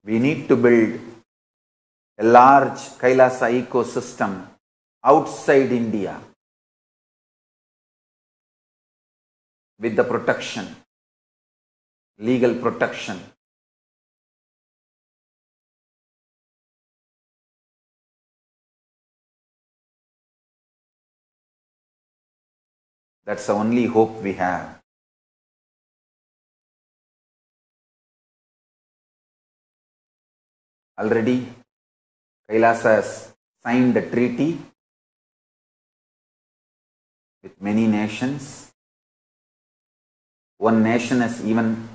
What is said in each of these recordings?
We need to build a large Kailasa ecosystem outside India with the protection, legal protection. That's the only hope we have. Already, Kailasa has signed a treaty with many nations. One nation has even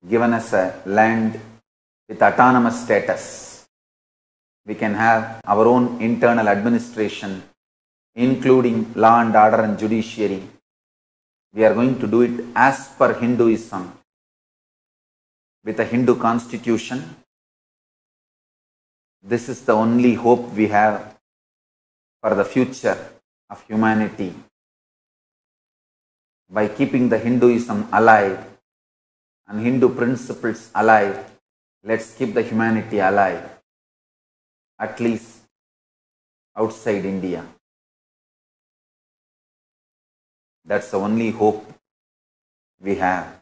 given us a land with autonomous status. We can have our own internal administration, including law and order and judiciary. We are going to do it as per Hinduism, with a Hindu constitution. This is the only hope we have for the future of humanity. By keeping the Hinduism alive and Hindu principles alive, let's keep the humanity alive, at least outside India. That's the only hope we have.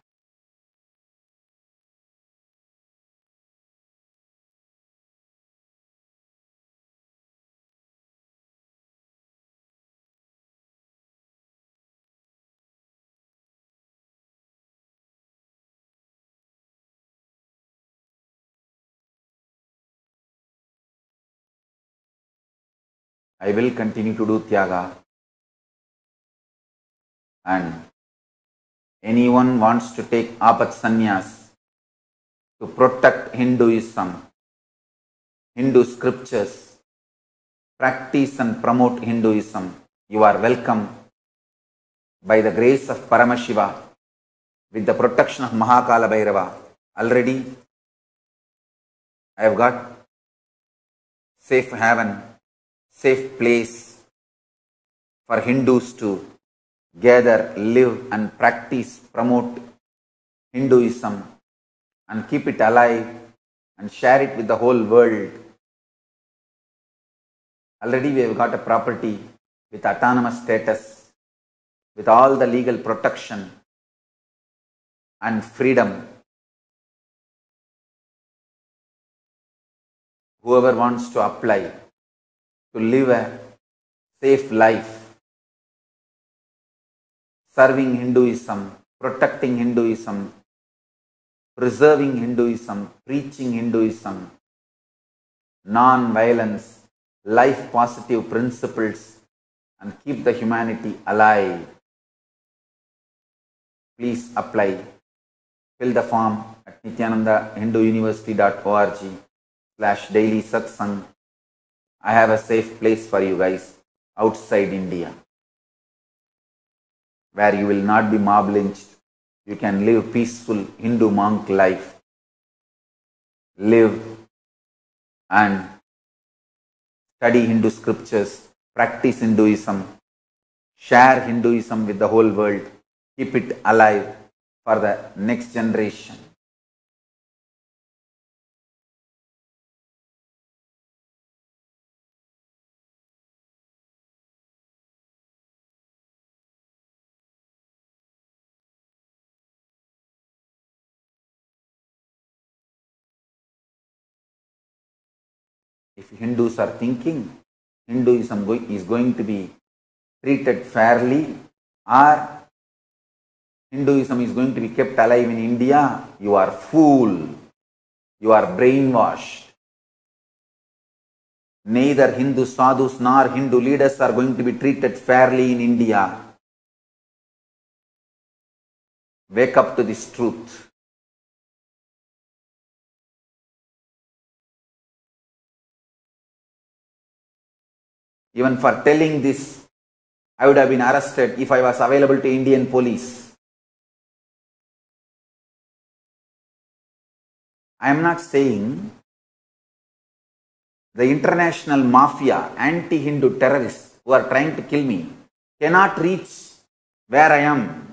I will continue to do Tyaga, and anyone wants to take Apat Sannyas to protect Hinduism, Hindu scriptures, practice and promote Hinduism, you are welcome by the grace of Paramashiva, with the protection of Mahakala Bhairava. Already I have got safe haven, safe place for Hindus to gather, live and practice, promote Hinduism and keep it alive and share it with the whole world. Already we have got a property with autonomous status, with all the legal protection and freedom. Whoever wants to apply to live a safe life, serving Hinduism, protecting Hinduism, preserving Hinduism, preaching Hinduism, non-violence, life positive principles, and keep the humanity alive. Please apply. Fill the form at nityanandahinduuniversity.org/daily satsang. I have a safe place for you guys outside India, where you will not be mob lynched. You can live peaceful Hindu monk life. Live and study Hindu scriptures, practice Hinduism, share Hinduism with the whole world, keep it alive for the next generation. If Hindus are thinking Hinduism is going to be treated fairly, or Hinduism is going to be kept alive in India, you are fool. You are brainwashed. Neither Hindu sadhus nor Hindu leaders are going to be treated fairly in India. Wake up to this truth. Even for telling this, I would have been arrested if I was available to Indian police. I am not saying the international mafia, anti-Hindu terrorists who are trying to kill me cannot reach where I am.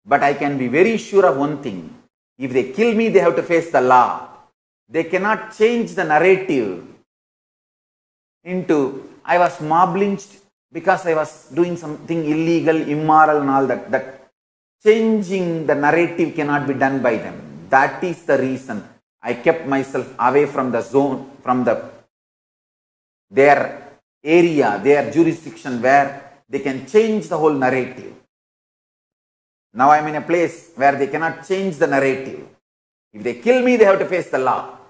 But I can be very sure of one thing. If they kill me, they have to face the law. They cannot change the narrative into, I was mob lynched because I was doing something illegal, immoral and all that. That changing the narrative cannot be done by them. That is the reason I kept myself away from the zone, from their area, their jurisdiction where they can change the whole narrative. Now I am in a place where they cannot change the narrative. If they kill me, they have to face the law.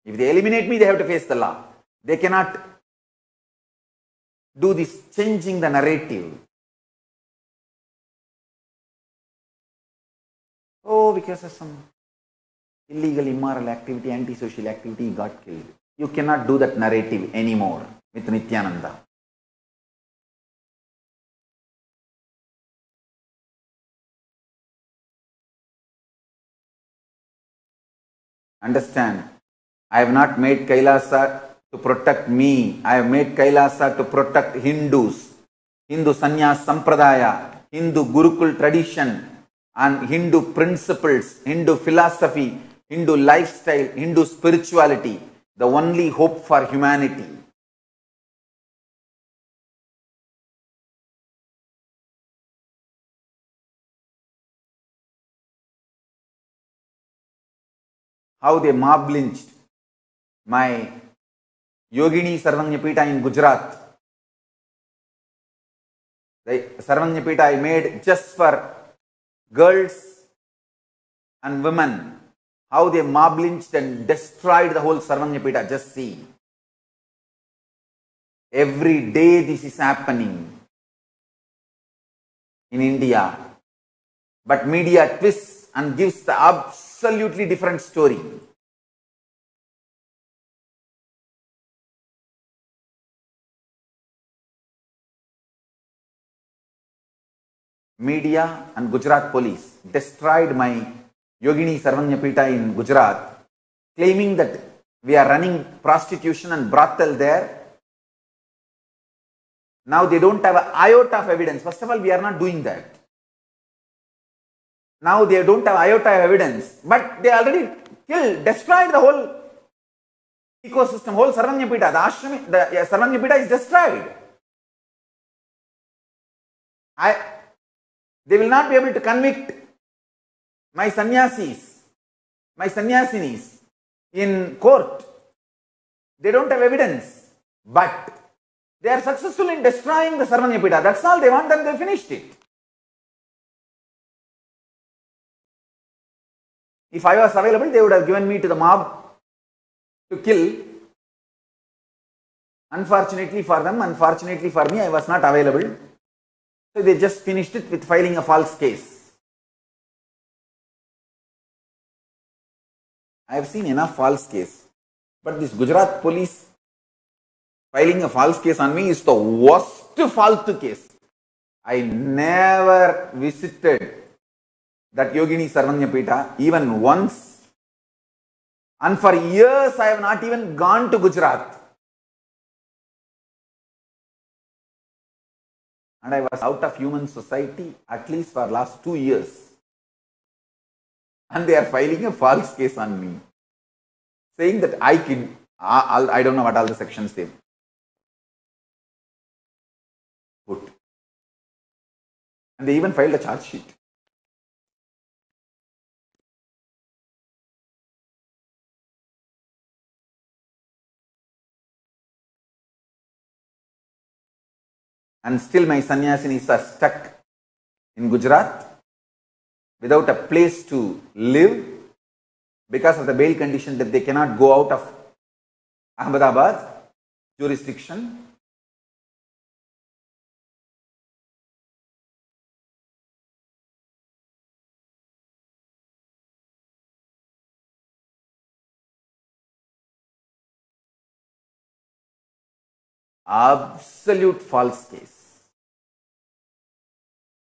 If they eliminate me, they have to face the law. They cannot do this changing the narrative. Oh, because of some illegal, immoral activity, antisocial activity, he got killed. You cannot do that narrative anymore with Nityananda. Understand? I have not made Kailasa to protect me. I have made Kailasa to protect Hindus, Hindu Sannyas Sampradaya, Hindu Gurukul tradition, and Hindu principles, Hindu philosophy, Hindu lifestyle, Hindu spirituality, the only hope for humanity. How they mob lynched my Yogini Sarvanyapita in Gujarat. The Sarvanyapita I made just for girls and women. How they mob lynched and destroyed the whole Sarvanyapita. Just see. Every day this is happening in India. But media twists and gives the absolutely different story. Media and Gujarat police destroyed my Yogini Sarvanyapita in Gujarat, claiming that we are running prostitution and brothel there. Now they don't have an iota of evidence. First of all, we are not doing that. Now they don't have iota of evidence, but they already killed, destroyed the whole ecosystem, whole Sarvanyapita. The ashram, the Sarvanyapita is destroyed. They will not be able to convict my sannyasis, my sannyasinis in court. They don't have evidence, but they are successful in destroying the Sarvanyapita. That's all they want, and they finished it. If I was available, they would have given me to the mob to kill. Unfortunately for them, unfortunately for me, I was not available. So they just finished it with filing a false case. I have seen enough false case. But this Gujarat police filing a false case on me is the worst false case. I never visited that Yogini Sarvanyapita even once. And for years I have not even gone to Gujarat. And I was out of human society at least for last 2 years. And they are filing a false case on me, saying that I don't know what all the sections they put. And they even filed a charge sheet. And still my sannyasinis are stuck in Gujarat without a place to live because of the bail condition that they cannot go out of Ahmedabad jurisdiction. Absolute false case.